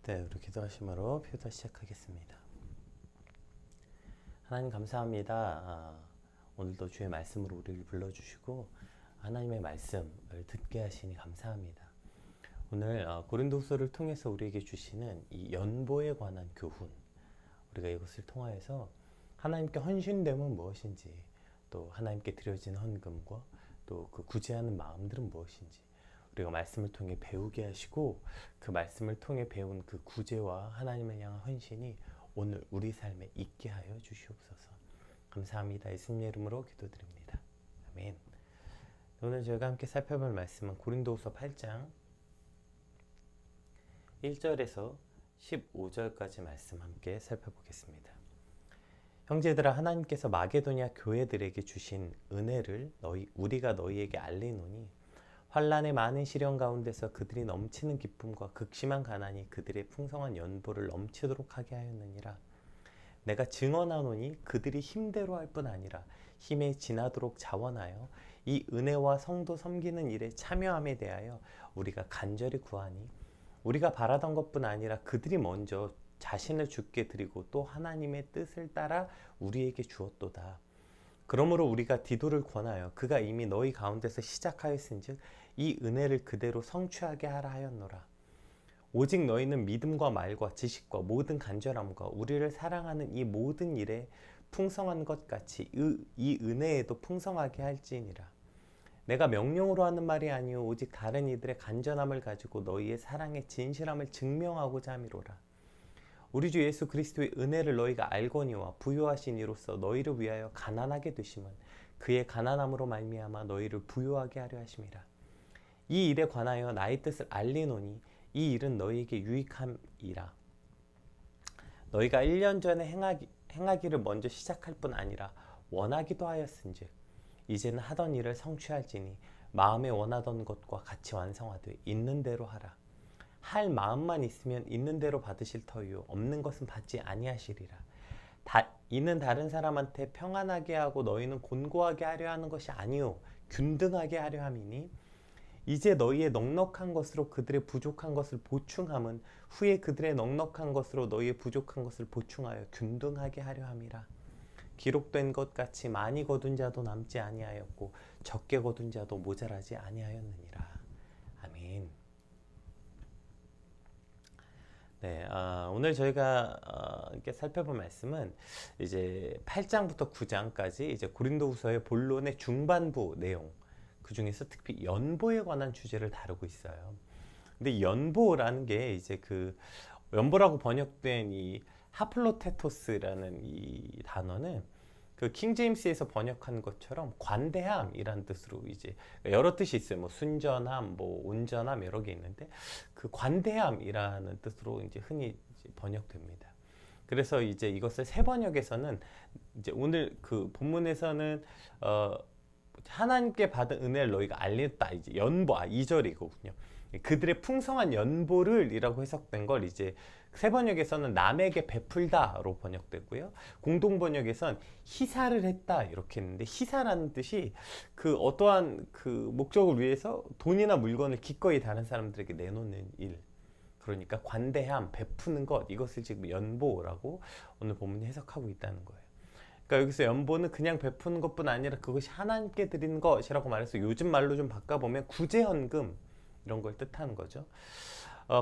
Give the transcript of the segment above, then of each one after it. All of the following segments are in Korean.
네, 우리 기도하심으로 표도 시작하겠습니다. 하나님 감사합니다. 오늘도 주의 말씀으로 우리를 불러주시고 하나님의 말씀을 듣게 하시니 감사합니다. 오늘 고린도후서를 통해서 우리에게 주시는 이 연보에 관한 교훈, 우리가 이것을 통하여서 하나님께 헌신됨은 무엇인지, 또 하나님께 드려진 헌금과 또 그 구제하는 마음들은 무엇인지 우리가 말씀을 통해 배우게 하시고, 그 말씀을 통해 배운 그 구제와 하나님을 향한 헌신이 오늘 우리 삶에 있게 하여 주시옵소서. 감사합니다. 예수님의 이름으로 기도드립니다. 아멘. 오늘 저희가 함께 살펴볼 말씀은 고린도후서 8장 1절에서 15절까지 말씀 함께 살펴보겠습니다. 형제들아, 하나님께서 마게도냐 교회들에게 주신 은혜를 우리가 너희에게 알리노니, 환난의 많은 시련 가운데서 그들이 넘치는 기쁨과 극심한 가난이 그들의 풍성한 연보를 넘치도록 하게 하였느니라. 내가 증언하노니 그들이 힘대로 할 뿐 아니라 힘에 지나도록 자원하여 이 은혜와 성도 섬기는 일에 참여함에 대하여 우리가 간절히 구하니, 우리가 바라던 것뿐 아니라 그들이 먼저 자신을 주께 드리고 또 하나님의 뜻을 따라 우리에게 주었도다. 그러므로 우리가 디도를 권하여 그가 이미 너희 가운데서 시작하였은즉 이 은혜를 그대로 성취하게 하라 하였노라. 오직 너희는 믿음과 말과 지식과 모든 간절함과 우리를 사랑하는 이 모든 일에 풍성한 것 같이 이 은혜에도 풍성하게 할지니라. 내가 명령으로 하는 말이 아니오 오직 다른 이들의 간절함을 가지고 너희의 사랑의 진실함을 증명하고자 함이로라. 우리 주 예수 그리스도의 은혜를 너희가 알거니와 부요하신 이로써 너희를 위하여 가난하게 되심은 그의 가난함으로 말미암아 너희를 부요하게 하려 하심이라. 이 일에 관하여 나의 뜻을 알리노니 이 일은 너희에게 유익함이라. 너희가 1년 전에 행하기를 먼저 시작할 뿐 아니라 원하기도 하였은즉 이제는 하던 일을 성취할지니 마음에 원하던 것과 같이 완성하되 있는 대로 하라. 할 마음만 있으면 있는 대로 받으실 터이요 없는 것은 받지 아니하시리라. 이는 다른 사람한테 평안하게 하고 너희는 곤고하게 하려 하는 것이 아니요 균등하게 하려 함이니, 이제 너희의 넉넉한 것으로 그들의 부족한 것을 보충함은 후에 그들의 넉넉한 것으로 너희의 부족한 것을 보충하여 균등하게 하려 함이라. 기록된 것 같이 많이 거둔 자도 남지 아니하였고 적게 거둔 자도 모자라지 아니하였느니라. 아멘. 네, 오늘 저희가 이렇게 살펴볼 말씀은 이제 8장부터 9장까지 이제 고린도후서의 본론의 중반부 내용, 그 중에서 특히 연보에 관한 주제를 다루고 있어요. 근데 연보라는 게 이제 그 연보라고 번역된 이 하플로테토스라는 이 단어는 그 킹제임스에서 번역한 것처럼 관대함이란 뜻으로 이제 여러 뜻이 있어요. 뭐 순전함, 뭐 온전함 여러 개 있는데 그 관대함이라는 뜻으로 이제 흔히 이제 번역됩니다. 그래서 이제 이것을 새 번역에서는 이제 오늘 그 본문에서는 하나님께 받은 은혜를 너희가 알렸다. 이제 연보 2절이거든요. 그들의 풍성한 연보를 이라고 해석된 걸 이제 새 번역에서는 남에게 베풀다로 번역되고요. 공동 번역에선 희사를 했다 이렇게 했는데, 희사라는 뜻이 그 어떠한 그 목적을 위해서 돈이나 물건을 기꺼이 다른 사람들에게 내놓는 일, 그러니까 관대함, 베푸는 것, 이것을 지금 연보라고 오늘 본문이 해석하고 있다는 거예요. 그러니까 여기서 연보는 그냥 베푸는 것뿐 아니라 그것이 하나님께 드리는 것이라고 말해서 요즘 말로 좀 바꿔보면 구제헌금 이런 걸 뜻하는 거죠.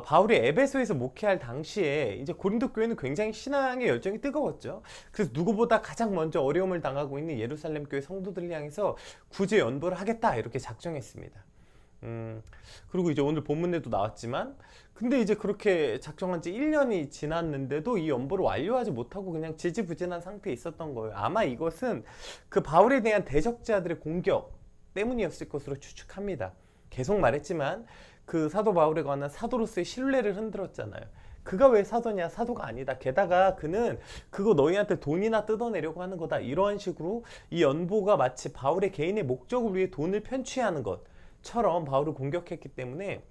바울이 에베소에서 목회할 당시에 이제 고린도 교회는 굉장히 신앙의 열정이 뜨거웠죠. 그래서 누구보다 가장 먼저 어려움을 당하고 있는 예루살렘 교회 성도들을 향해서 구제 연보를 하겠다 이렇게 작정했습니다. 그리고 이제 오늘 본문에도 나왔지만, 근데 이제 그렇게 작정한 지 1년이 지났는데도 이 연보를 완료하지 못하고 그냥 지지부진한 상태에 있었던 거예요. 아마 이것은 그 바울에 대한 대적자들의 공격 때문이었을 것으로 추측합니다. 계속 말했지만 그 사도 바울에 관한 사도로서의 신뢰를 흔들었잖아요. 그가 왜 사도냐? 사도가 아니다. 게다가 그는 그거 너희한테 돈이나 뜯어내려고 하는 거다. 이런 식으로 이 연보가 마치 바울의 개인의 목적을 위해 돈을 편취하는 것처럼 바울을 공격했기 때문에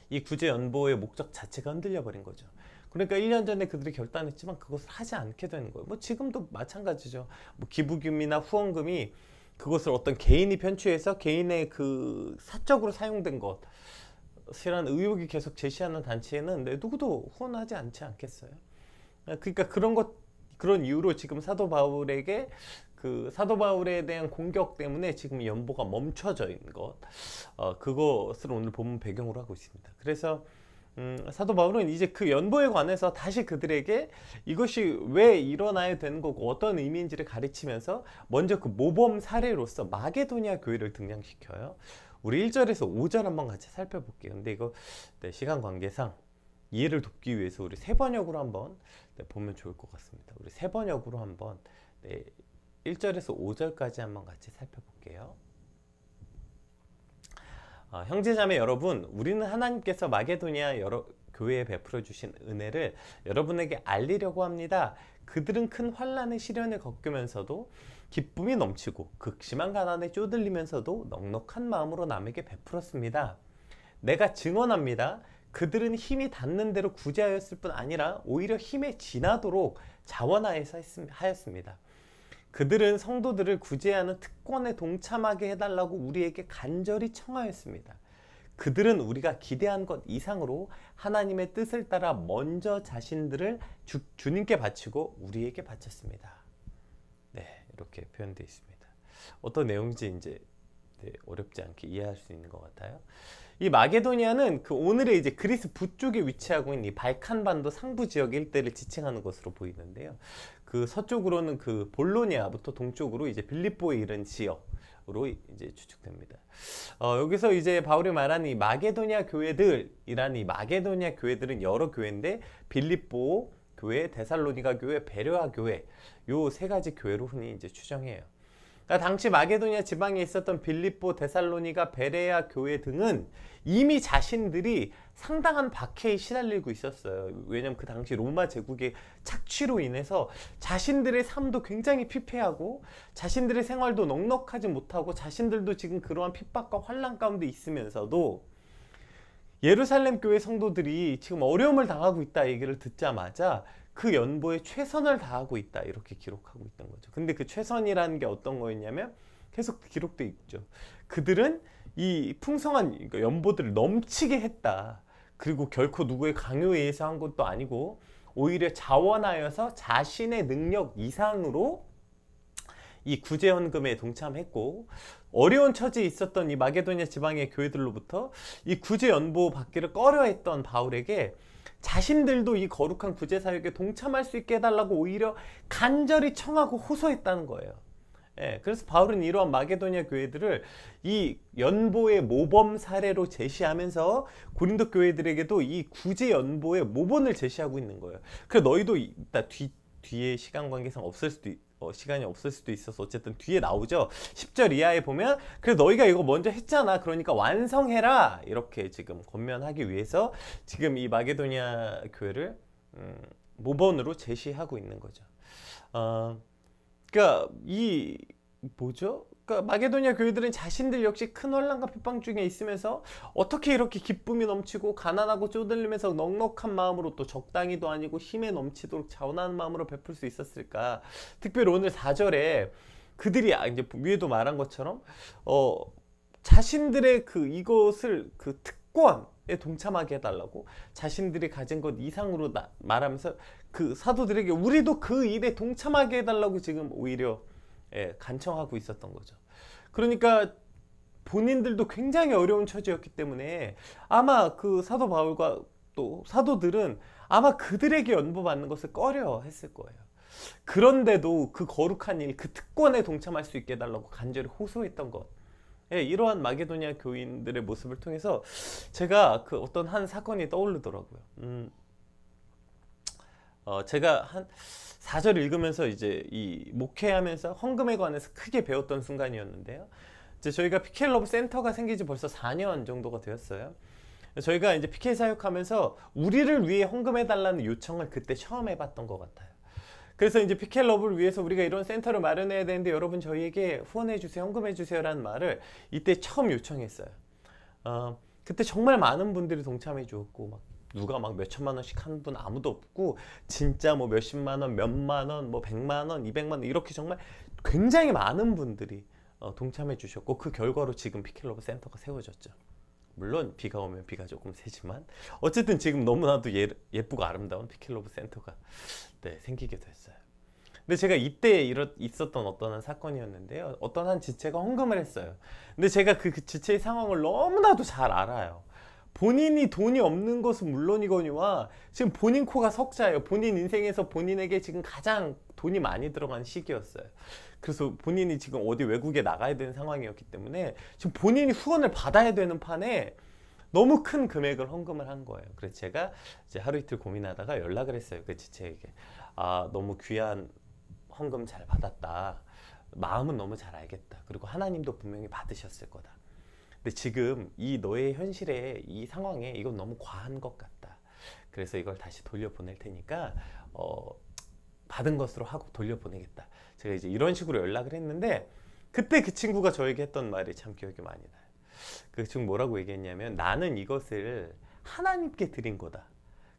이 구제 연보의 목적 자체가 흔들려 버린 거죠. 그러니까 1년 전에 그들이 결단했지만 그것을 하지 않게 되는 거예요. 뭐 지금도 마찬가지죠. 뭐 기부금이나 후원금이 그것을 어떤 개인이 편취해서 개인의 그 사적으로 사용된 것, 의혹이 계속 제시하는 단체에는 누구도 후원하지 않겠어요? 그러니까 그런 이유로 지금 사도 바울에게 사도 바울에 대한 공격 때문에 지금 연보가 멈춰져 있는 그것을 오늘 본문 배경으로 하고 있습니다. 그래서 사도 바울은 이제 그 연보에 관해서 다시 그들에게 이것이 왜 일어나야 되는 거고 어떤 의미인지를 가르치면서 먼저 그 모범 사례로서 마게도니아 교회를 등장시켜요. 우리 1절에서 5절 한번 같이 살펴볼게요. 근데 이거 시간 관계상 이해를 돕기 위해서 우리 세 번역으로 한번 보면 좋을 것 같습니다. 우리 세 번역으로 한번 1절에서 5절까지 한번 같이 살펴볼게요. 형제자매 여러분, 우리는 하나님께서 마게도니아 여러 교회에 베풀어 주신 은혜를 여러분에게 알리려고 합니다. 그들은 큰 환난의 시련을 겪으면서도 기쁨이 넘치고 극심한 가난에 쪼들리면서도 넉넉한 마음으로 남에게 베풀었습니다. 내가 증언합니다. 그들은 힘이 닿는 대로 구제하였을 뿐 아니라 오히려 힘에 지나도록 자원하였습니다. 그들은 성도들을 구제하는 특권에 동참하게 해달라고 우리에게 간절히 청하였습니다. 그들은 우리가 기대한 것 이상으로 하나님의 뜻을 따라 먼저 자신들을 주님께 바치고 우리에게 바쳤습니다. 네, 이렇게 표현되어 있습니다. 어떤 내용인지 이제 어렵지 않게 이해할 수 있는 것 같아요. 이 마게도니아는 오늘의 이제 그리스 북쪽에 위치하고 있는 이 발칸반도 상부 지역 일대를 지칭하는 것으로 보이는데요. 서쪽으로는 볼로니아부터 동쪽으로 이제 빌립보에 이른 지역으로 이제 추측됩니다. 여기서 이제 바울이 말하는 이 마게도니아 교회들이란 이 마게도니아 교회들은 여러 교회인데 빌립보 교회, 데살로니가 교회, 베레아 교회 요 세 가지 교회로 흔히 이제 추정해요. 그러니까 당시 마게도니아 지방에 있었던 빌립보, 데살로니가, 베레아 교회 등은 이미 자신들이 상당한 박해에 시달리고 있었어요. 왜냐하면 그 당시 로마 제국의 착취로 인해서 자신들의 삶도 굉장히 피폐하고 자신들의 생활도 넉넉하지 못하고 자신들도 지금 그러한 핍박과 환난 가운데 있으면서도 예루살렘 교회 성도들이 지금 어려움을 당하고 있다 얘기를 듣자마자 그 연보에 최선을 다하고 있다 이렇게 기록하고 있던 거죠. 근데 그 최선이라는 게 어떤 거였냐면 계속 기록되어 있죠. 그들은 이 풍성한 연보들을 넘치게 했다. 그리고 결코 누구의 강요에 의해서 한 것도 아니고 오히려 자원하여서 자신의 능력 이상으로 이 구제헌금에 동참했고 어려운 처지에 있었던 이 마게도니아 지방의 교회들로부터 이 구제연보 받기를 꺼려했던 바울에게 자신들도 이 거룩한 구제사역에 동참할 수 있게 해달라고 오히려 간절히 청하고 호소했다는 거예요. 그래서 바울은 이러한 마게도니아 교회들을 이 연보의 모범 사례로 제시하면서 고린도 교회들에게도 이 구제 연보의 모본을 제시하고 있는 거예요. 그래서 너희도 이따 뒤에 시간 관계상 시간이 없을 수도 있어서 어쨌든 뒤에 나오죠. 10절 이하에 보면 그래 너희가 이거 먼저 했잖아. 그러니까 완성해라. 이렇게 지금 권면하기 위해서 지금 이 마게도니아 교회를 모본으로 제시하고 있는 거죠. 그러니까 그러니까 마게도니아 교회들은 자신들 역시 큰 환난과 핍박 중에 있으면서 어떻게 이렇게 기쁨이 넘치고 가난하고 쪼들리면서 넉넉한 마음으로 또 적당히도 아니고 힘에 넘치도록 자원하는 마음으로 베풀 수 있었을까? 특별히 오늘 4절에 그들이 이제 위에도 말한 것처럼 자신들의 이것을 특권에 동참하게 해달라고 자신들이 가진 것 이상으로 말하면서 그 사도들에게 우리도 그 일에 동참하게 해달라고 지금 오히려 간청하고 있었던 거죠. 그러니까 본인들도 굉장히 어려운 처지였기 때문에 아마 그 사도 바울과 또 사도들은 아마 그들에게 연보받는 것을 꺼려 했을 거예요. 그런데도 그 거룩한 일, 그 특권에 동참할 수 있게 해달라고 간절히 호소했던 것. 이러한 마게도니아 교인들의 모습을 통해서 제가 어떤 한 사건이 떠오르더라고요. 제가 한 4절 읽으면서 이제 이 목회하면서 헌금에 관해서 크게 배웠던 순간이었는데요. 이제 저희가 PK 러브 센터가 생긴 지 벌써 4년 정도가 되었어요. 저희가 이제 PK 사역하면서 우리를 위해 헌금해달라는 요청을 그때 처음 해봤던 것 같아요. 그래서 이제 PK 러브를 위해서 우리가 이런 센터를 마련해야 되는데 여러분 저희에게 후원해주세요, 헌금해주세요 라는 말을 이때 처음 요청했어요. 그때 정말 많은 분들이 동참해 주었고 누가 몇천만 원씩 하는 분 아무도 없고 진짜 몇십만 원, 몇만 원, 100만 원, 200만 원 이렇게 정말 굉장히 많은 분들이 동참해 주셨고 그 결과로 지금 PK 러브 센터가 세워졌죠. 물론 비가 오면 비가 조금 세지만 어쨌든 지금 너무나도 예쁘고 아름다운 피켈로브 센터가 생기게 됐어요. 근데 제가 이때 있었던 어떤 사건이었는데요. 어떤 한 지체가 헌금을 했어요. 근데 제가 그 지체의 상황을 너무나도 잘 알아요. 본인이 돈이 없는 것은 물론이거니와 지금 본인 코가 석자예요. 본인 인생에서 본인에게 지금 가장 돈이 많이 들어간 시기였어요. 그래서 본인이 지금 어디 외국에 나가야 되는 상황이었기 때문에 지금 본인이 후원을 받아야 되는 판에 너무 큰 금액을 헌금을 한 거예요. 그래서 제가 이제 하루 이틀 고민하다가 연락을 했어요. 그 지체에게. 너무 귀한 헌금 잘 받았다. 마음은 너무 잘 알겠다. 그리고 하나님도 분명히 받으셨을 거다. 근데 지금 이 너의 현실에 이 상황에 이건 너무 과한 것 같다. 그래서 이걸 다시 돌려보낼 테니까 받은 것으로 하고 돌려보내겠다. 제가 이제 이런 식으로 연락을 했는데 그때 그 친구가 저에게 했던 말이 참 기억이 많이 나요. 그 친구 뭐라고 얘기했냐면 나는 이것을 하나님께 드린 거다.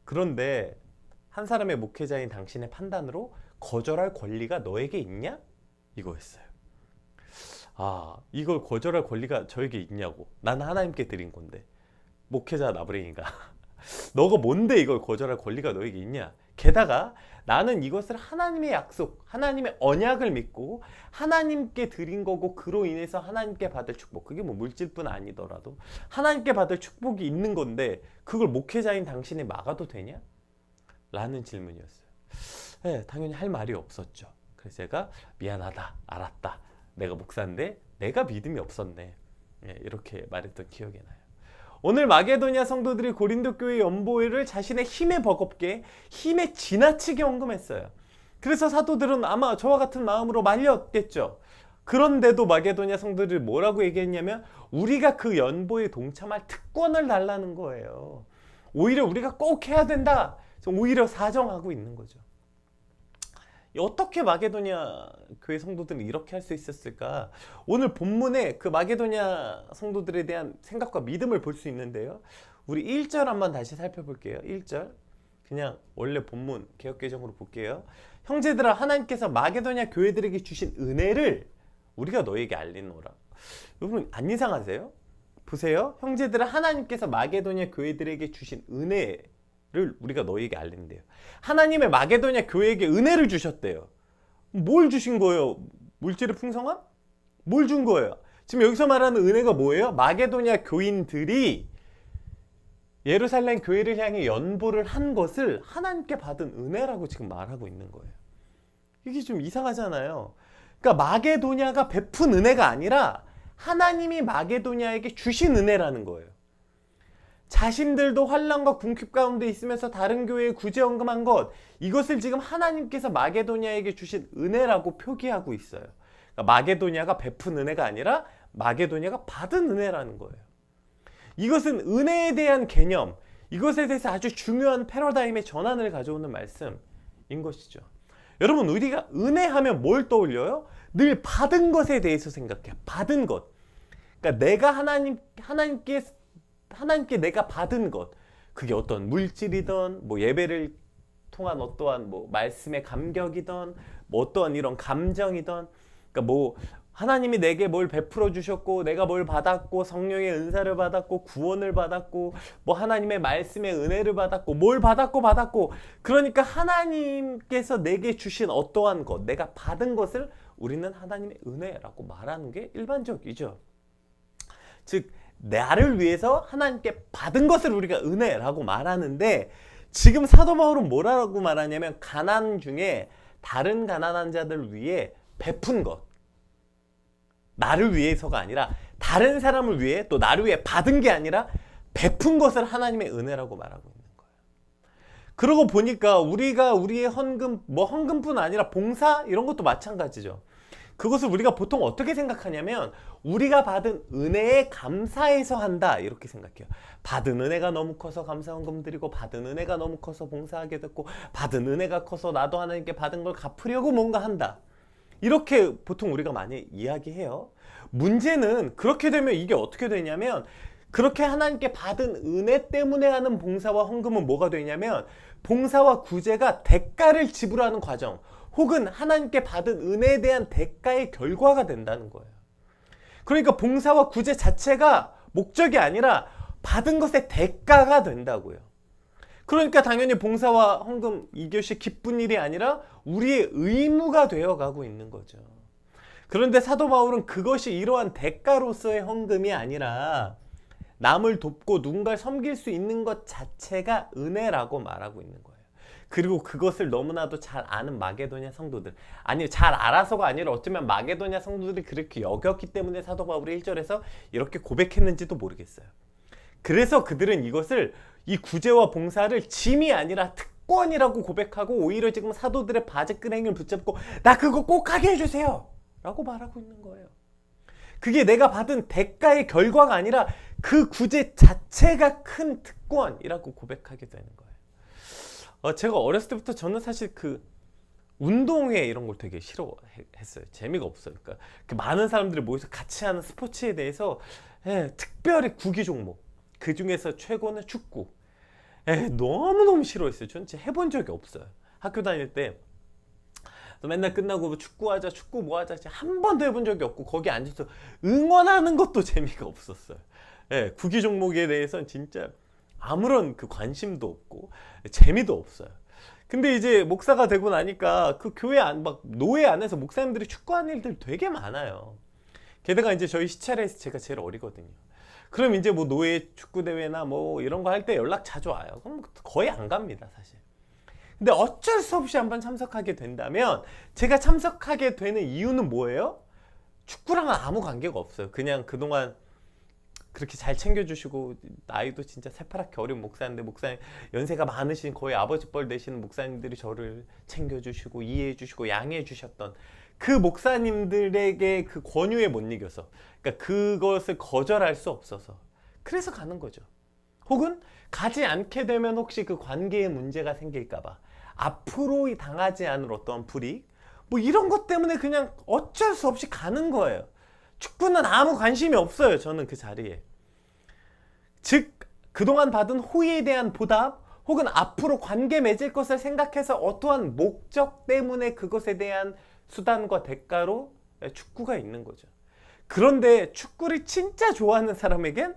그런데 한 사람의 목회자인 당신의 판단으로 거절할 권리가 너에게 있냐? 이거였어요. 이걸 거절할 권리가 저에게 있냐고. 나는 하나님께 드린 건데. 목회자 나부랭이가 너가 뭔데 이걸 거절할 권리가 너에게 있냐? 게다가 나는 이것을 하나님의 약속, 하나님의 언약을 믿고 하나님께 드린 거고 그로 인해서 하나님께 받을 축복, 그게 뭐 물질뿐 아니더라도 하나님께 받을 축복이 있는 건데 그걸 목회자인 당신이 막아도 되냐? 라는 질문이었어요. 네, 당연히 할 말이 없었죠. 그래서 제가 미안하다, 알았다. 내가 목사인데 내가 믿음이 없었네. 이렇게 말했던 기억이 나요. 오늘 마게도냐 성도들이 고린도 교회 연보회를 자신의 힘에 버겁게, 힘에 지나치게 헌금했어요. 그래서 사도들은 아마 저와 같은 마음으로 말렸겠죠. 그런데도 마게도냐 성도들이 뭐라고 얘기했냐면 우리가 그 연보에 동참할 특권을 달라는 거예요. 오히려 우리가 꼭 해야 된다. 오히려 사정하고 있는 거죠. 어떻게 마게도냐 교회 성도들은 이렇게 할 수 있었을까? 오늘 본문에 그 마게도냐 성도들에 대한 생각과 믿음을 볼 수 있는데요. 우리 1절 한번 다시 살펴볼게요. 1절 그냥 원래 본문 개역개정으로 볼게요. 형제들아 하나님께서 마게도냐 교회들에게 주신 은혜를 우리가 너에게 알리노라. 여러분 안 이상하세요? 보세요. 형제들아 하나님께서 마게도냐 교회들에게 주신 은혜를 우리가 너에게 알린대요. 하나님의 마게도냐 교회에게 은혜를 주셨대요. 뭘 주신 거예요? 물질의 풍성함? 뭘 준 거예요? 지금 여기서 말하는 은혜가 뭐예요? 마게도냐 교인들이 예루살렘 교회를 향해 연보를 한 것을 하나님께 받은 은혜라고 지금 말하고 있는 거예요. 이게 좀 이상하잖아요. 그러니까 마게도냐가 베푼 은혜가 아니라 하나님이 마게도냐에게 주신 은혜라는 거예요. 자신들도 환난과 궁핍 가운데 있으면서 다른 교회에 구제헌금한 것, 이것을 지금 하나님께서 마게도냐에게 주신 은혜라고 표기하고 있어요. 그러니까 마게도냐가 베푼 은혜가 아니라 마게도냐가 받은 은혜라는 거예요. 이것은 은혜에 대한 개념, 이것에 대해서 아주 중요한 패러다임의 전환을 가져오는 말씀인 것이죠. 여러분 우리가 은혜하면 뭘 떠올려요? 늘 받은 것에 대해서 생각해요. 받은 것. 그러니까 내가 하나님께 내가 받은 것, 그게 어떤 물질이든 뭐 예배를 통한 어떠한 뭐 말씀의 감격이든 뭐 어떠한 이런 감정이든, 그러니까 뭐 하나님이 내게 뭘 베풀어 주셨고 내가 뭘 받았고 성령의 은사를 받았고 구원을 받았고 뭐 하나님의 말씀의 은혜를 받았고 뭘 받았고 그러니까 하나님께서 내게 주신 어떠한 것, 내가 받은 것을 우리는 하나님의 은혜라고 말하는 게 일반적이죠. 즉 나를 위해서 하나님께 받은 것을 우리가 은혜라고 말하는데, 지금 사도 바울은 뭐라고 말하냐면 가난 중에 다른 가난한 자들 위해 베푼 것, 나를 위해서가 아니라 다른 사람을 위해, 또 나를 위해 받은 게 아니라 베푼 것을 하나님의 은혜라고 말하고 있는 거예요. 그러고 보니까 우리가 우리의 헌금, 뭐 헌금뿐 아니라 봉사 이런 것도 마찬가지죠. 그것을 우리가 보통 어떻게 생각하냐면 우리가 받은 은혜에 감사해서 한다 이렇게 생각해요. 받은 은혜가 너무 커서 감사헌금 드리고, 받은 은혜가 너무 커서 봉사하게 됐고, 받은 은혜가 커서 나도 하나님께 받은 걸 갚으려고 뭔가 한다, 이렇게 보통 우리가 많이 이야기해요. 문제는 그렇게 되면 이게 어떻게 되냐면, 그렇게 하나님께 받은 은혜 때문에 하는 봉사와 헌금은 뭐가 되냐면 봉사와 구제가 대가를 지불하는 과정, 혹은 하나님께 받은 은혜에 대한 대가의 결과가 된다는 거예요. 그러니까 봉사와 구제 자체가 목적이 아니라 받은 것의 대가가 된다고요. 그러니까 당연히 봉사와 헌금 이것이 기쁜 일이 아니라 우리의 의무가 되어가고 있는 거죠. 그런데 사도 바울은 그것이 이러한 대가로서의 헌금이 아니라 남을 돕고 누군가를 섬길 수 있는 것 자체가 은혜라고 말하고 있는 거예요. 그리고 그것을 너무나도 잘 아는 마게도냐 성도들, 아니 잘 알아서가 아니라 어쩌면 마게도냐 성도들이 그렇게 여겼기 때문에 사도 바울이 1절에서 이렇게 고백했는지도 모르겠어요. 그래서 그들은 이것을, 이 구제와 봉사를 짐이 아니라 특권이라고 고백하고 오히려 지금 사도들의 바지끄레기를 붙잡고 나 그거 꼭 하게 해주세요 라고 말하고 있는 거예요. 그게 내가 받은 대가의 결과가 아니라 그 구제 자체가 큰 특권이라고 고백하게 되는 거예요. 제가 어렸을 때부터 저는 사실 그 운동회 이런 걸 되게 싫어했어요. 재미가 없어요. 그러니까 많은 사람들이 모여서 같이 하는 스포츠에 대해서 특별히 구기 종목, 그 중에서 최고는 축구. 너무너무 싫어했어요. 저는 진짜 해본 적이 없어요. 학교 다닐 때 맨날 끝나고 뭐 축구하자, 축구 뭐 하자, 한 번도 해본 적이 없고 거기 앉아서 응원하는 것도 재미가 없었어요. 구기 종목에 대해서는 진짜 아무런 그 관심도 없고 재미도 없어요. 근데 이제 목사가 되고 나니까 그 교회 막 노회 안에서 목사님들이 축구하는 일들 되게 많아요. 게다가 이제 저희 시찰에서 제가 제일 어리거든요. 그럼 이제 뭐 노회 축구 대회나 뭐 이런 거 할 때 연락 자주 와요. 그럼 거의 안 갑니다, 사실. 근데 어쩔 수 없이 한번 참석하게 된다면, 제가 참석하게 되는 이유는 뭐예요? 축구랑은 아무 관계가 없어요. 그냥 그동안 그렇게 잘 챙겨주시고, 나이도 진짜 새파랗게 어린 목사인데, 목사님 연세가 많으신 거의 아버지 뻘 되시는 목사님들이 저를 챙겨주시고 이해해주시고 양해해주셨던 그 목사님들에게 그 권유에 못 이겨서, 그러니까 그것을 거절할 수 없어서 그래서 가는 거죠. 혹은 가지 않게 되면 혹시 그 관계에 문제가 생길까봐, 앞으로 당하지 않을 어떤 불이익, 뭐 이런 것 때문에 그냥 어쩔 수 없이 가는 거예요. 축구는 아무 관심이 없어요, 저는 그 자리에. 즉 그동안 받은 호의에 대한 보답, 혹은 앞으로 관계 맺을 것을 생각해서 어떠한 목적 때문에 그것에 대한 수단과 대가로 축구가 있는 거죠. 그런데 축구를 진짜 좋아하는 사람에겐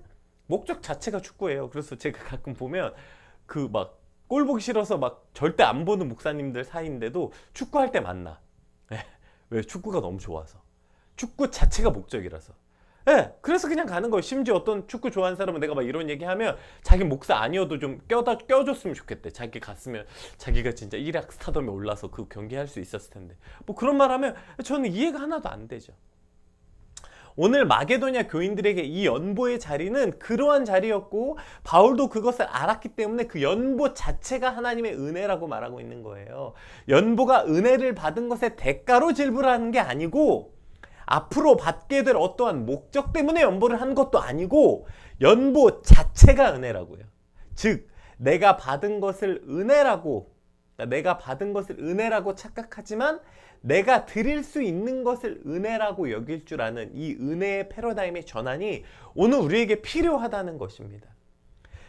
목적 자체가 축구예요. 그래서 제가 가끔 보면 그 막 골 보기 싫어서 막 절대 안 보는 목사님들 사이인데도 축구할 때 만나. 왜? 축구가 너무 좋아서. 축구 자체가 목적이라서. 그래서 그냥 가는 거예요. 심지어 어떤 축구 좋아하는 사람은 내가 막 이런 얘기하면 자기 목사 아니어도 좀 껴줬으면 좋겠대. 자기 갔으면 자기가 진짜 일약 스타덤에 올라서 그 경기할 수 있었을 텐데. 뭐 그런 말 하면 저는 이해가 하나도 안 되죠. 오늘 마게도냐 교인들에게 이 연보의 자리는 그러한 자리였고, 바울도 그것을 알았기 때문에 그 연보 자체가 하나님의 은혜라고 말하고 있는 거예요. 연보가 은혜를 받은 것의 대가로 질불하는 게 아니고, 앞으로 받게 될 어떠한 목적 때문에 연보를 한 것도 아니고, 연보 자체가 은혜라고요. 즉 내가 받은 것을 은혜라고 착각하지만 내가 드릴 수 있는 것을 은혜라고 여길 줄 아는 이 은혜의 패러다임의 전환이 오늘 우리에게 필요하다는 것입니다.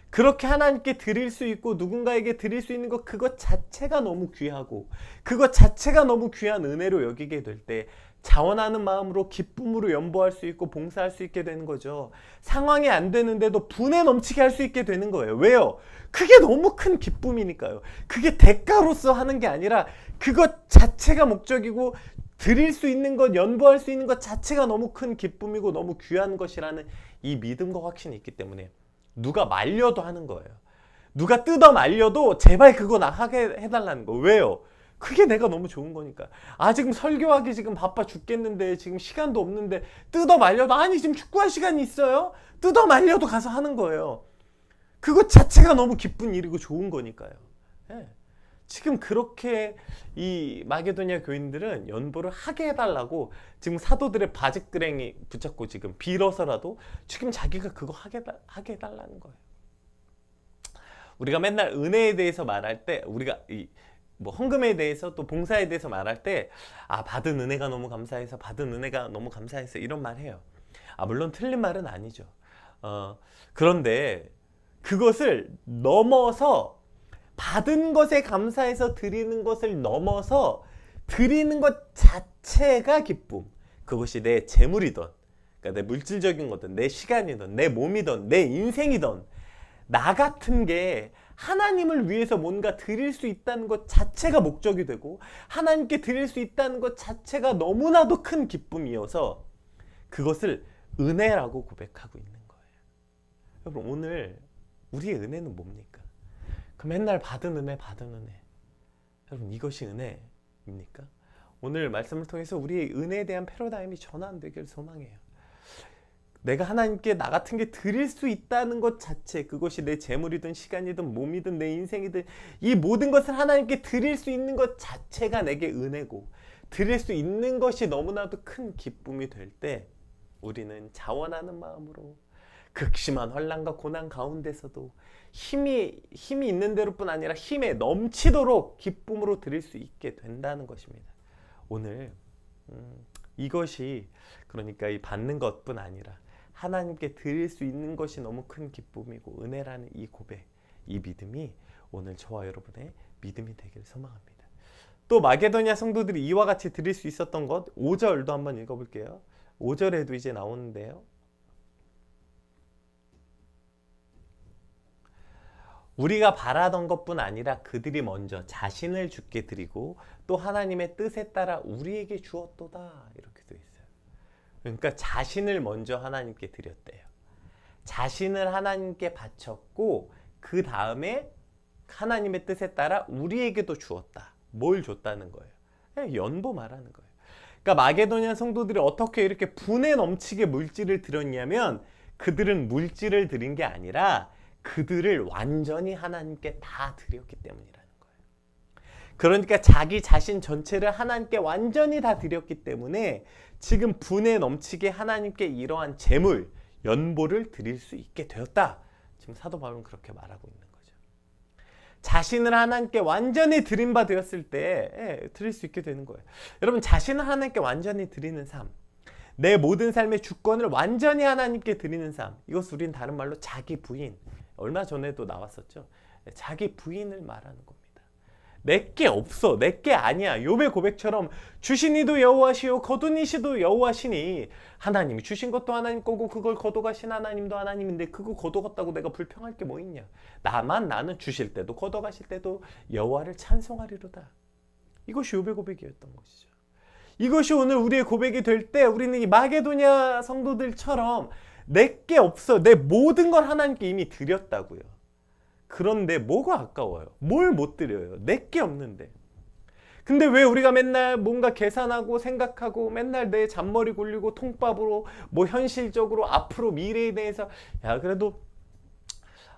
그렇게 하나님께 드릴 수 있고 누군가에게 드릴 수 있는 것, 그것 자체가 너무 귀하고 그것 자체가 너무 귀한 은혜로 여기게 될 때 자원하는 마음으로 기쁨으로 연보할 수 있고 봉사할 수 있게 되는 거죠. 상황이 안 되는데도 분에 넘치게 할 수 있게 되는 거예요. 왜요? 그게 너무 큰 기쁨이니까요. 그게 대가로서 하는 게 아니라 그것 자체가 목적이고 드릴 수 있는 것, 연보할 수 있는 것 자체가 너무 큰 기쁨이고 너무 귀한 것이라는 이 믿음과 확신이 있기 때문에 누가 말려도 하는 거예요. 누가 뜯어 말려도 제발 그거 나 하게 해달라는 거. 왜요? 그게 내가 너무 좋은 거니까. 지금 설교하기 지금 바빠 죽겠는데 지금 시간도 없는데 뜯어 말려도, 아니 지금 축구할 시간이 있어요? 뜯어 말려도 가서 하는 거예요. 그것 자체가 너무 기쁜 일이고 좋은 거니까요. 지금 그렇게 이 마게도냐 교인들은 연보를 하게 해달라고 지금 사도들의 바지끄랭이 붙잡고 지금 빌어서라도 지금 자기가 그거 하게 해달라는 거예요. 우리가 맨날 은혜에 대해서 말할 때, 우리가 뭐 헌금에 대해서 또 봉사에 대해서 말할 때 받은 은혜가 너무 감사해서, 받은 은혜가 너무 감사해서 이런 말 해요. 물론 틀린 말은 아니죠. 그런데 그것을 넘어서, 받은 것에 감사해서 드리는 것을 넘어서 드리는 것 자체가 기쁨, 그것이 내 재물이든 그러니까 내 물질적인 거든 내 시간이든 내 몸이든 내 인생이든 나 같은 게 하나님을 위해서 뭔가 드릴 수 있다는 것 자체가 목적이 되고 하나님께 드릴 수 있다는 것 자체가 너무나도 큰 기쁨이어서 그것을 은혜라고 고백하고 있는 거예요. 여러분 오늘 우리의 은혜는 뭡니까? 그 맨날 받은 은혜 여러분 이것이 은혜입니까? 오늘 말씀을 통해서 우리의 은혜에 대한 패러다임이 전환되기를 소망해요. 내가 하나님께 나 같은 게 드릴 수 있다는 것 자체, 그것이 내 재물이든 시간이든 몸이든 내 인생이든 이 모든 것을 하나님께 드릴 수 있는 것 자체가 내게 은혜고 드릴 수 있는 것이 너무나도 큰 기쁨이 될 때 우리는 자원하는 마음으로 극심한 환난과 고난 가운데서도 힘이 있는 대로뿐 아니라 힘에 넘치도록 기쁨으로 드릴 수 있게 된다는 것입니다. 오늘 이것이 그러니까 이 받는 것뿐 아니라 하나님께 드릴 수 있는 것이 너무 큰 기쁨이고 은혜라는 이 고백, 이 믿음이 오늘 저와 여러분의 믿음이 되기를 소망합니다. 또 마게도냐 성도들이 이와 같이 드릴 수 있었던 것 5절도 한번 읽어볼게요. 5절에도 이제 나오는데요. 우리가 바라던 것뿐 아니라 그들이 먼저 자신을 주께 드리고 또 하나님의 뜻에 따라 우리에게 주었도다 이렇게 되어 있어요. 그러니까 자신을 먼저 하나님께 드렸대요. 자신을 하나님께 바쳤고 그 다음에 하나님의 뜻에 따라 우리에게도 주었다. 뭘 줬다는 거예요? 그냥 연보 말하는 거예요. 그러니까 마게도냐 성도들이 어떻게 이렇게 분에 넘치게 물질을 드렸냐면 그들은 물질을 드린 게 아니라 그들을 완전히 하나님께 다 드렸기 때문이라는 거예요. 그러니까 자기 자신 전체를 하나님께 완전히 다 드렸기 때문에 지금 분에 넘치게 하나님께 이러한 재물, 연보를 드릴 수 있게 되었다. 지금 사도 바울은 그렇게 말하고 있는 거죠. 자신을 하나님께 완전히 드린 바 되었을 때 드릴 수 있게 되는 거예요. 여러분 자신을 하나님께 완전히 드리는 삶, 내 모든 삶의 주권을 완전히 하나님께 드리는 삶, 이것을 우리는 다른 말로 자기 부인, 얼마 전에도 나왔었죠. 자기 부인을 말하는 겁니다. 내게 없어, 내게 아니야. 욥의 고백처럼 주신 이도 여호와시요 거둔 이시도 여호와시니 하나님이 주신 것도 하나님 거고 그걸 거둬가신 하나님도 하나님인데 그거 거둬갔다고 내가 불평할 게 뭐 있냐. 나는 주실 때도 거둬가실 때도 여호와를 찬송하리로다. 이것이 욥의 고백이었던 것이죠. 이것이 오늘 우리의 고백이 될 때 우리는 이 마게도냐 성도들처럼 내게 없어, 내 모든 걸 하나님께 이미 드렸다고요. 그런데 뭐가 아까워요? 뭘 못 드려요? 내게 없는데. 근데 왜 우리가 맨날 뭔가 계산하고 생각하고 맨날 내 잔머리 굴리고 통밥으로 뭐 현실적으로 앞으로 미래에 대해서 야 그래도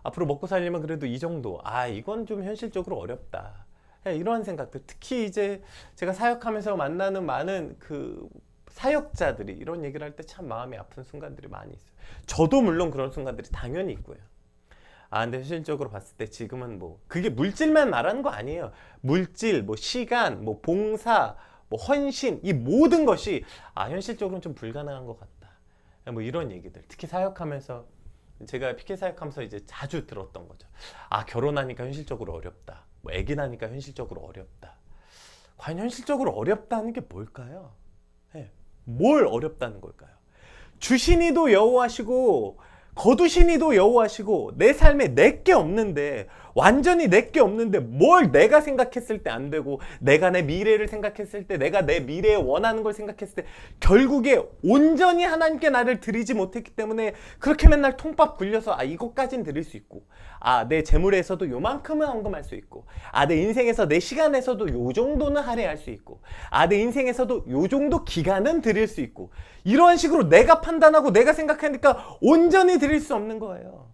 앞으로 먹고 살려면 그래도 이 정도, 이건 좀 현실적으로 어렵다, 이러한 생각들. 특히 이제 제가 사역하면서 만나는 많은 그 사역자들이 이런 얘기를 할 때 참 마음이 아픈 순간들이 많이 있어요. 저도 물론 그런 순간들이 당연히 있고요. 근데 현실적으로 봤을 때 지금은 뭐 그게 물질만 말하는 거 아니에요. 물질, 뭐 시간, 뭐 봉사, 뭐 헌신, 이 모든 것이 현실적으로는 좀 불가능한 것 같다. 뭐 이런 얘기들. 특히 사역하면서 제가 PK 사역하면서 이제 자주 들었던 거죠. 결혼하니까 현실적으로 어렵다. 뭐 아기 나니까 현실적으로 어렵다. 과연 현실적으로 어렵다는 게 뭘까요? 뭘 어렵다는 걸까요? 주신 이도 여호와시고 거두신 이도 여호와시고 내 삶에 내게 없는데, 완전히 내게 없는데 뭘 내가 생각했을 때 안 되고 내가 내 미래를 생각했을 때, 내가 내 미래에 원하는 걸 생각했을 때 결국에 온전히 하나님께 나를 드리지 못했기 때문에 그렇게 맨날 통밥 굴려서 이것까진 드릴 수 있고, 내 재물에서도 요만큼은 헌금할 수 있고, 내 인생에서 내 시간에서도 요 정도는 할애할 수 있고, 내 인생에서도 요 정도 기간은 드릴 수 있고, 이러한 식으로 내가 판단하고 내가 생각하니까 온전히 드릴 수 없는 거예요.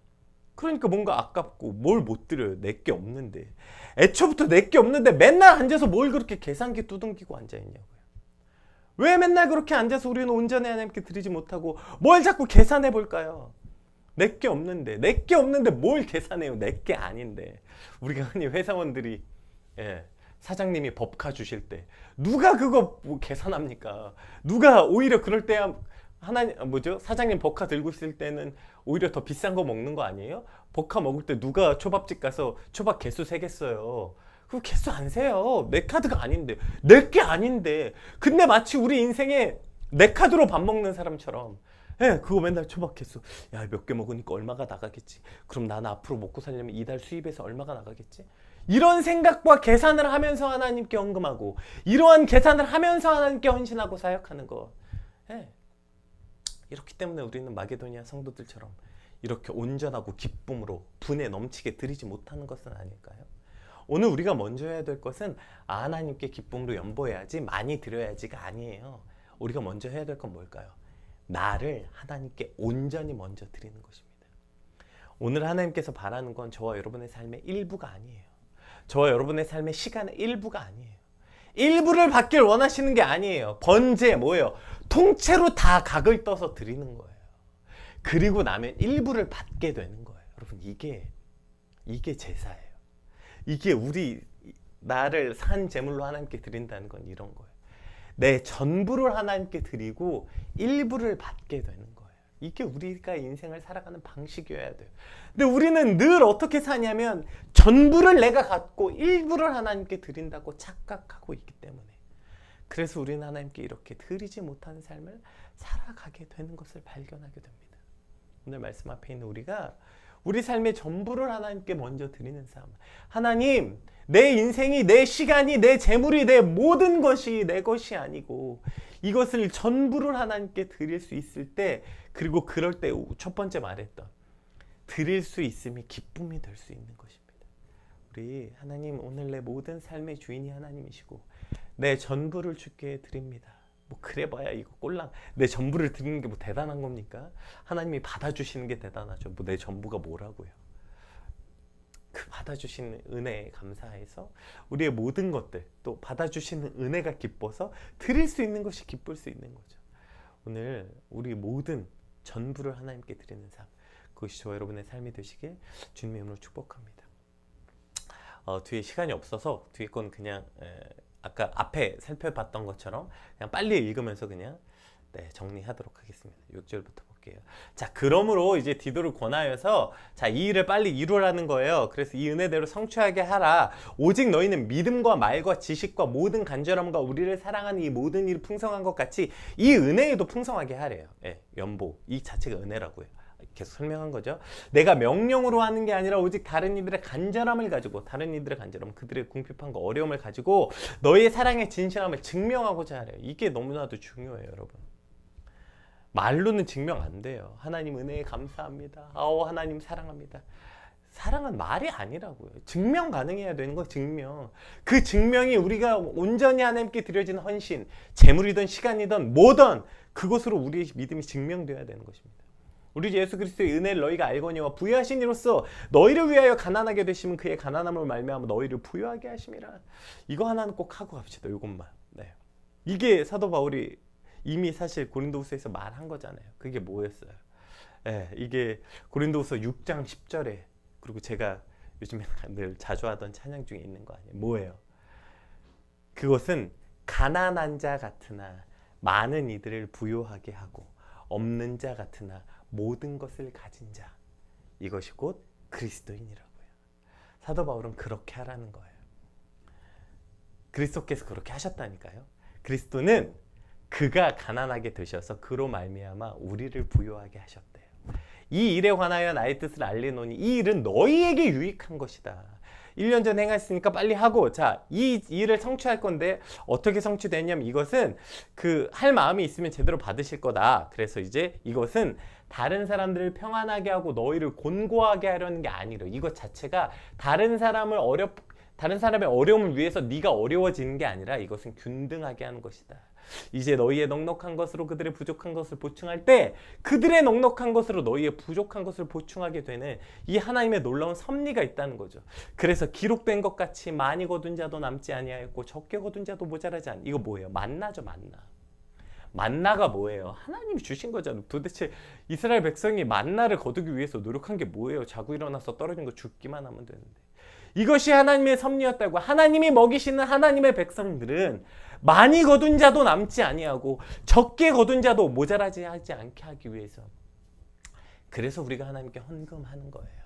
그러니까 뭔가 아깝고 뭘 못 드려요. 내게 없는데. 애초부터 내게 없는데 맨날 앉아서 뭘 그렇게 계산기 두둥기고 앉아있냐고요. 왜 맨날 그렇게 앉아서 우리는 온전히 하나님께 드리지 못하고 뭘 자꾸 계산해 볼까요? 내게 없는데 뭘 계산해요. 내게 아닌데. 우리가 흔히 회사원들이 사장님이 법카 주실 때 누가 그거 뭐 계산합니까? 누가 오히려 그럴 때야 사장님 법카 들고 있을 때는 오히려 더 비싼 거 먹는 거 아니에요? 법카 먹을 때 누가 초밥집 가서 초밥 개수 세겠어요? 그 개수 안 세요. 내 카드가 아닌데, 내게 아닌데. 근데 마치 우리 인생에 내 카드로 밥 먹는 사람처럼 예, 그거 맨날 초박했어. 야, 몇 개 먹으니까 얼마가 나가겠지. 그럼 나는 앞으로 먹고 살려면 이달 수입에서 얼마가 나가겠지. 이런 생각과 계산을 하면서 하나님께 헌금하고, 이러한 계산을 하면서 하나님께 헌신하고 사역하는 거. 예. 이렇기 때문에 우리는 마게도니아 성도들처럼 이렇게 온전하고 기쁨으로 분에 넘치게 드리지 못하는 것은 아닐까요? 오늘 우리가 먼저 해야 될 것은 하나님께 기쁨으로 연보해야지, 많이 드려야지가 아니에요. 우리가 먼저 해야 될 건 뭘까요? 나를 하나님께 온전히 먼저 드리는 것입니다. 오늘 하나님께서 바라는 건 저와 여러분의 삶의 일부가 아니에요. 저와 여러분의 삶의 시간의 일부가 아니에요. 일부를 받길 원하시는 게 아니에요. 번제 뭐예요? 통째로 다 각을 떠서 드리는 거예요. 그리고 나면 일부를 받게 되는 거예요. 여러분, 이게 제사예요. 이게 나를 산 제물로 하나님께 드린다는 건 이런 거예요. 내 전부를 하나님께 드리고 일부를 받게 되는 거예요. 이게 우리가 인생을 살아가는 방식이어야 돼요. 근데 우리는 늘 어떻게 사냐면 전부를 내가 갖고 일부를 하나님께 드린다고 착각하고 있기 때문에, 그래서 우리는 하나님께 이렇게 드리지 못하는 삶을 살아가게 되는 것을 발견하게 됩니다. 오늘 말씀 앞에 있는 우리가 우리 삶의 전부를 하나님께 먼저 드리는 삶. 하나님, 내 인생이, 내 시간이, 내 재물이, 내 모든 것이 내 것이 아니고 이것을 전부를 하나님께 드릴 수 있을 때, 그리고 그럴 때 첫 번째 말했던 드릴 수 있음이 기쁨이 될 수 있는 것입니다. 우리 하나님, 오늘 내 모든 삶의 주인이 하나님이시고 내 전부를 주께 드립니다. 뭐 그래봐야 이거 꼴랑 내 전부를 드리는 게 뭐 대단한 겁니까? 하나님이 받아주시는 게 대단하죠. 뭐 내 전부가 뭐라고요? 그 받아주시는 은혜에 감사해서 우리의 모든 것들, 또 받아주시는 은혜가 기뻐서 드릴 수 있는 것이 기쁠 수 있는 거죠. 오늘 우리 모든 전부를 하나님께 드리는 삶, 그것이 저와 여러분의 삶이 되시길 주님의 이름으로 축복합니다. 뒤에 시간이 없어서 뒤에 건 그냥 아까 앞에 살펴봤던 것처럼 그냥 빨리 읽으면서 그냥 정리하도록 하겠습니다. 6절부터 볼게요. 자, 그러므로 이제 디도를 권하여서 자, 이 일을 빨리 이루라는 거예요. 그래서 이 은혜대로 성취하게 하라. 오직 너희는 믿음과 말과 지식과 모든 간절함과 우리를 사랑하는 이 모든 일이 풍성한 것 같이 이 은혜에도 풍성하게 하래요. 연보, 이 자체가 은혜라고요. 계속 설명한 거죠. 내가 명령으로 하는 게 아니라 오직 다른 이들의 간절함을 가지고, 다른 이들의 간절함, 그들의 궁핍함과 어려움을 가지고 너희의 사랑의 진실함을 증명하고자 하래요. 이게 너무나도 중요해요, 여러분. 말로는 증명 안 돼요. 하나님 은혜에 감사합니다. 하나님 사랑합니다. 사랑은 말이 아니라고요. 증명 가능해야 되는 거, 증명. 그 증명이 우리가 온전히 하나님께 드려진 헌신, 재물이든 시간이든 뭐든 그것으로 우리의 믿음이 증명되어야 되는 것입니다. 우리 예수 그리스도의 은혜를 너희가 알거니와 부유하신 이로써 너희를 위하여 가난하게 되시면 그의 가난함을 말미암아 너희를 부유하게 하심이라. 이거 하나는 꼭 하고 갑시다. 이것만. 이게 사도 바울이 이미 사실 고린도후서에서 말한 거잖아요. 그게 뭐였어요? 이게 고린도후서 6장 10절에, 그리고 제가 요즘에 늘 자주 하던 찬양 중에 있는 거 아니에요? 뭐예요? 그것은 가난한 자 같으나 많은 이들을 부유하게 하고 없는 자 같으나 모든 것을 가진 자, 이것이 곧 그리스도인이라고요. 사도 바울은 그렇게 하라는 거예요. 그리스도께서 그렇게 하셨다니까요. 그리스도는 그가 가난하게 되셔서 그로 말미암아 우리를 부유하게 하셨대요. 이 일에 관하여 나의 뜻을 알리노니 이 일은 너희에게 유익한 것이다. 1년 전 행했으니까 빨리 하고, 자, 이 일을 성취할 건데 어떻게 성취되냐면 이것은 할 마음이 있으면 제대로 받으실 거다. 그래서 이제 이것은 다른 사람들을 평안하게 하고 너희를 곤고하게 하려는 게 아니라, 이것 자체가 다른 사람의 어려움을 위해서 네가 어려워지는 게 아니라 이것은 균등하게 하는 것이다. 이제 너희의 넉넉한 것으로 그들의 부족한 것을 보충할 때 그들의 넉넉한 것으로 너희의 부족한 것을 보충하게 되는 이 하나님의 놀라운 섭리가 있다는 거죠. 그래서 기록된 것 같이 많이 거둔 자도 남지 아니하였고 적게 거둔 자도 모자라지 않. 이거 뭐예요? 만나죠, 만나. 만나가 뭐예요? 하나님이 주신 거잖아요. 도대체 이스라엘 백성이 만나를 거두기 위해서 노력한 게 뭐예요? 자고 일어나서 떨어진 거 줍기만 하면 되는데. 이것이 하나님의 섭리였다고. 하나님이 먹이시는 하나님의 백성들은 많이 거둔 자도 남지 아니하고 적게 거둔 자도 모자라지 하지 않게 하기 위해서. 그래서 우리가 하나님께 헌금하는 거예요.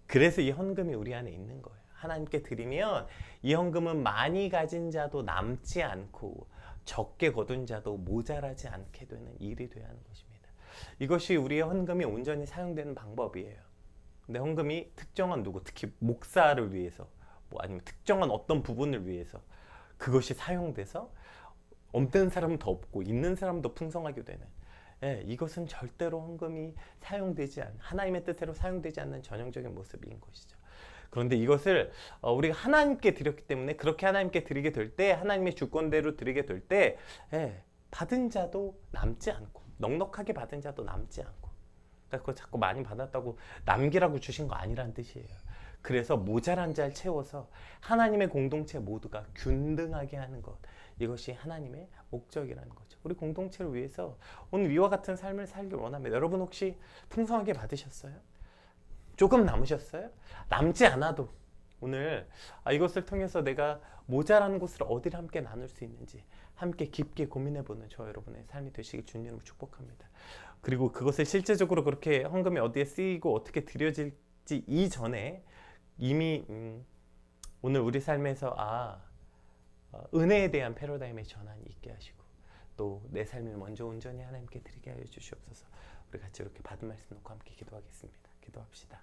그래서 이 헌금이 우리 안에 있는 거예요. 하나님께 드리면 이 헌금은 많이 가진 자도 남지 않고 적게 거둔 자도 모자라지 않게 되는 일이 되어야 하는 것입니다. 이것이 우리의 헌금이 온전히 사용되는 방법이에요. 근데 헌금이 특정한 누구, 특히 목사를 위해서, 뭐 아니면 특정한 어떤 부분을 위해서 그것이 사용돼서 없는 사람은 더 없고 있는 사람은 더 풍성하게 되는, 예, 이것은 절대로 헌금이 사용되지 않는, 하나님의 뜻대로 사용되지 않는 전형적인 모습인 것이죠. 그런데 이것을 우리가 하나님께 드렸기 때문에, 그렇게 하나님께 드리게 될 때, 하나님의 주권대로 드리게 될 때, 예, 받은 자도 남지 않고, 넉넉하게 받은 자도 남지 않고, 그러니까 그거 자꾸 많이 받았다고 남기라고 주신 거 아니란 뜻이에요. 그래서 모자란 자를 채워서 하나님의 공동체 모두가 균등하게 하는 것, 이것이 하나님의 목적이라는 거죠. 우리 공동체를 위해서 오늘 이와 같은 삶을 살길 원합니다. 여러분 혹시 풍성하게 받으셨어요? 조금 남으셨어요? 남지 않아도 오늘 이것을 통해서 내가 모자라는 것을 어디를 함께 나눌 수 있는지 함께 깊게 고민해보는 저 여러분의 삶이 되시길 주님으로 축복합니다. 그리고 그것을 실제적으로 그렇게 헌금이 어디에 쓰이고 어떻게 드려질지 이전에 이미 오늘 우리 삶에서 은혜에 대한 패러다임의 전환이 있게 하시고, 또 내 삶을 먼저 온전히 하나님께 드리게 하여 주시옵소서. 우리 같이 이렇게 받은 말씀 놓고 함께 기도하겠습니다. 기도합시다.